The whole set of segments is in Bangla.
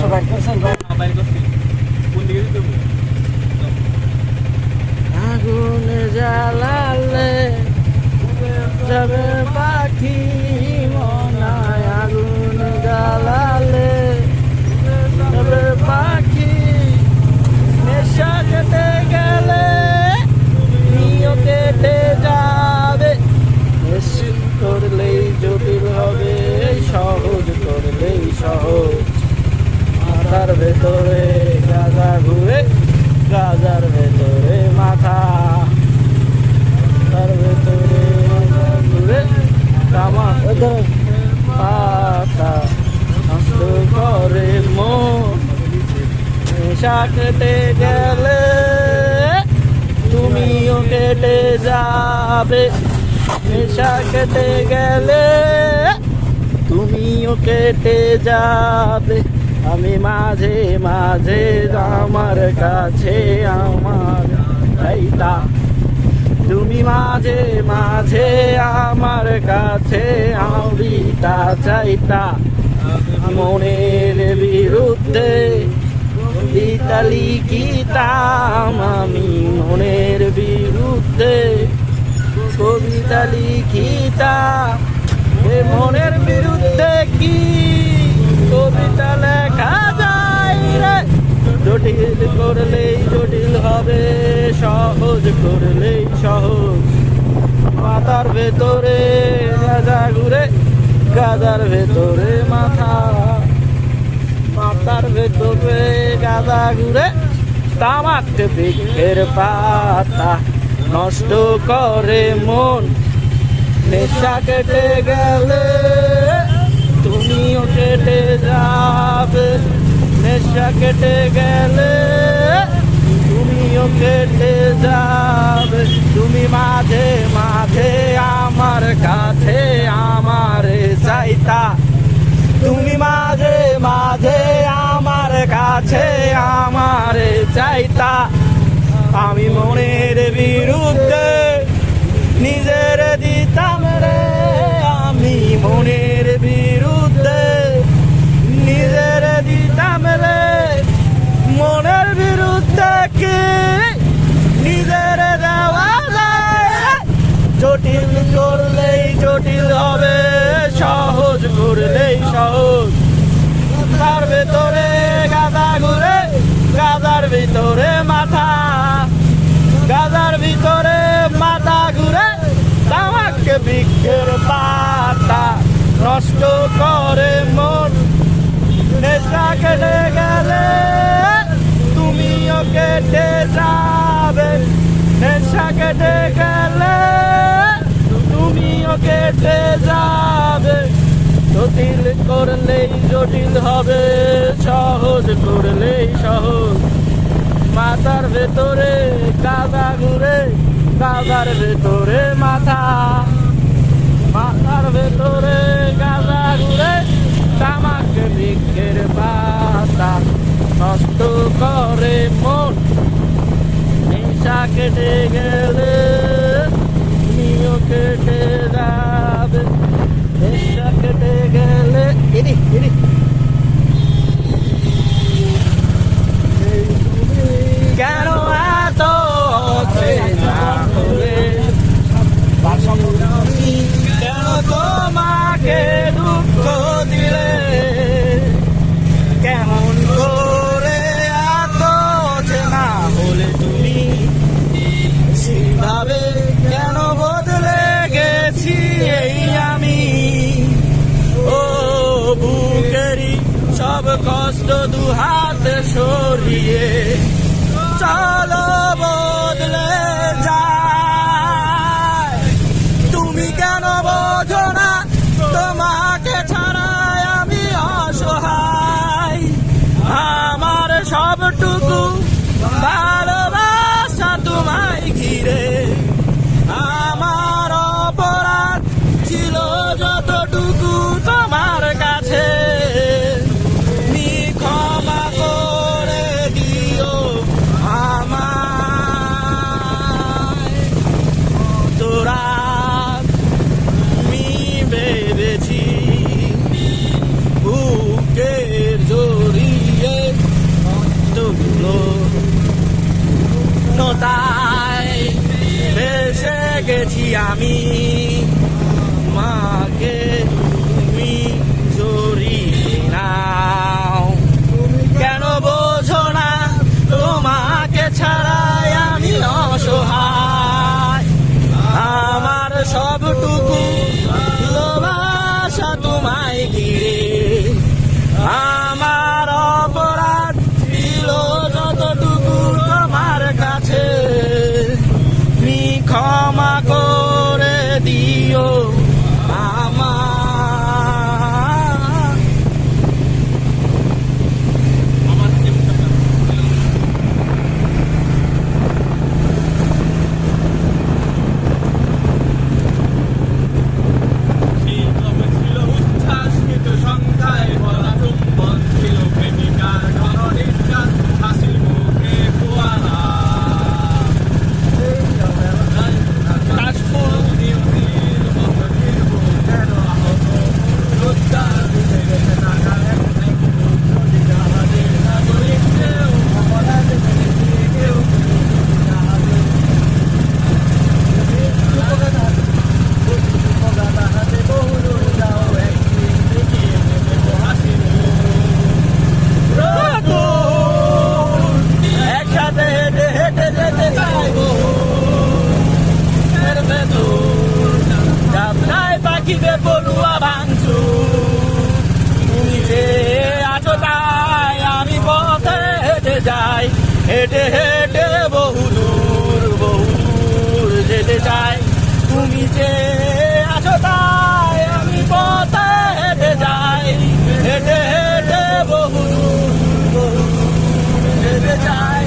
বাইর করছেন বাইর করছি কোন দিকে দিতে হবে? আগুন জ্বালালে যাবে পাখি মনায় আগুন জ্বালালে যাবে পাখি নেশা কেটে গেলে তুমিও কেটে যাবে করলেই জটিল হবে সহজ করলেই সহজ মাথার ভেতরে গাজা ঘুরে গাজার ভেতরে মাথা তার ভেতরে ঘুরে কামা পাতা নষ্ট করে মন নেশা কেটে গেলে তুমিও কেটে যাবে নেশা কেটে গেলে তুমিও কেটে যাবে আমি মাঝে মাঝে আমার কাছে আমার চাইতা তুমি মাঝে মাঝে আমার কাছে আবিতা চাইতা মনের বিরুদ্ধে কবিতা লিখিতাম আমি মনের বিরুদ্ধে কবিতা লিখিতাম মনের বিরুদ্ধে কি কবিতা লেখা যায় রে জটিল করলেই জটিল হবে সহজ করলেই সহজ মাথার ভেতরে গাজা ঘুরে গাজার ভেতরে মাথা মাথার ভেতরে গাজা ঘুরে তামাক বৃক্ষের পাতা নষ্ট করে মন নেশা কেটে গেলে তুমিও কেটে যাবে নেশা কেটে গেলে তুমিও কেটে যাবে তুমি মাঝে মাঝে আমার কাছে আমার চাইতা তুমি মাঝে মাঝে আমার কাছে আমার চাইতা আমি মনের বিরুদ্ধে নিজের দিতাম রে আমি মনের বিরুদ্ধে নিজের দিতাম রে মনের বিরুদ্ধে কি নিজের দেওয়া যায় জটিল করলেই জটিল হবে সহজ করলেই সহজ তার ভেতরে গাদা ঘুরে গাদার ভিতরে মাথা গাদার ভিতরে মাথা ঘুরে তামাকে বৃক্ষের পাতা নষ্ট করে মন নেশা কেটে গেলে তুমিও কেটে যাবে নেশা কেটে গেলে তুমিও কেটে যাবে জটিল করলেই জটিল হবে সহজ করলেই সহজ মাথার ভেতরে গাদা ঘুরে গাদার ভেতরে মাথা মাথার ভেতরে গাদা ঘুরে তামাক বৃক্ষের পাতা নষ্ট করে মন নেশা কেটে গেলে তুমিও কেটে যাবে নেশা কেটে গেলে এরি এরি কেন এত কেন তোমাকে দুঃখ দিলে কেমন করে এত চেনা হলে তুমি সেভাবে কেন বদলে গেছি এই আমি ও বুকেরই সব কষ্ট দুহাতে সরিয়ে চলো বদলে যায় তুমি কেন বোঝো না তোমাকে ছাড়াই আমি অসহায় আমার সবটুকু ভালোবাসা তোমায় ঘিরে আমার অপরাধ ছিল যতটুকু তোমার কাছে ক্ষমা করে দিও আমার তাই ভেসে গেছি আমি, মাকে তুমি জড়িয়ে নাও। কেন বোঝো না তোমাকে ছাড়াই আমি অসহায়, আমার সবটুকু ভালোবাসা তোমায় ঘিরে। আমার অপরাধ ছিল যতটুকু তোমার কাছে, তুমি ক্ষমা করে দিও আমার। আমার জীবনটা ছিল উচ্ছ্বাসিত সংখ্যায় ভরা চুম্বন, ছিল প্রেমিকার ঘরনিষ্ঠা, হাসির মুখে ফোয়ারা। কাশফুল নিয়তির মতো নির্ভুল যেন আহত, রোজগার দিতে গেছে টাকা এক জাহাজের নাগরিক কেউ অপরাধ করেছে, কেউ জাহাজের হাতে বহু দূর যাও, একদিন দেখিয়ে নেবে হাসির একসাথে হেঁটে হেঁটে যেতে চাইবো এর ভেতর, যাত্রায় পাখিতে পড়ুয়া ভাঙছু। তুমি যে আছো তাই আমি পথে হেঁটে যাই, হেঁটে হেঁটে বহু দূর যেতে চাই। তুমি যে আছো তাই আমি পথে হেঁটে যাই, হেঁটে হেঁটে বহু দূর যেতে চাই।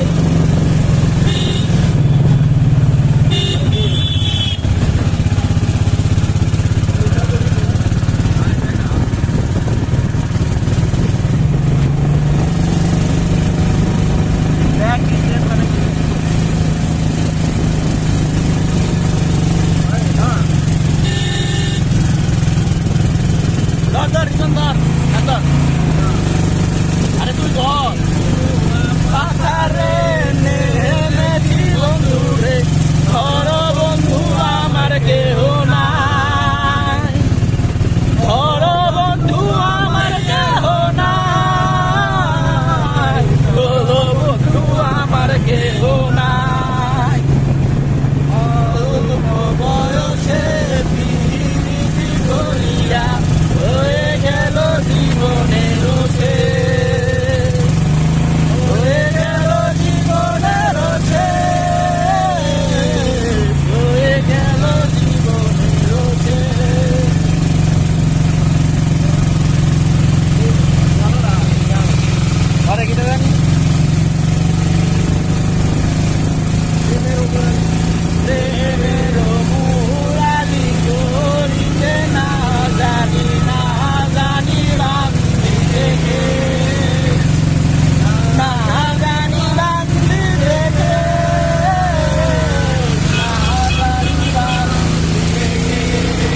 ধর রিজন ধর, আরে তুই ধর। পাথারে নেমেছি বন্ধু রে, ধর বন্ধু আমার কেহ নাই, ধর বন্ধু আমার কেহ নাই, ধর বন্ধু আমার কেহ নাই। অল্প বয়সে পিরিতি করিয়া হয়ে গেল জীবনের শেষ, হয়ে গেল জীবনের শেষ, হয়ে গেল জীবনের শেষ। ঘরে গিয়ে দেবেন প্রেমের মুরাদি করিতে না জানি, না জানি বাঁধি রেখে, না জানি বাঁধি রেখে, না জানি বাঁধি রেখে।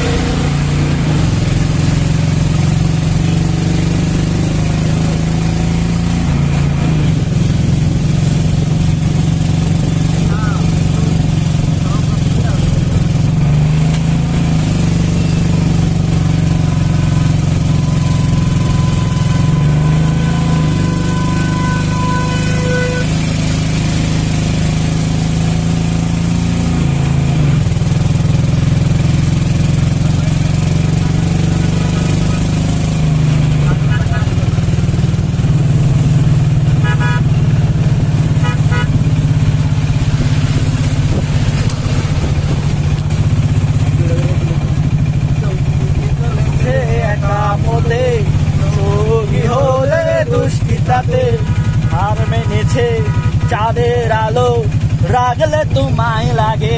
দুষ্কৃতাতে হার মেনেছে চাঁদের আলো, রাগলে তোমায় লাগে।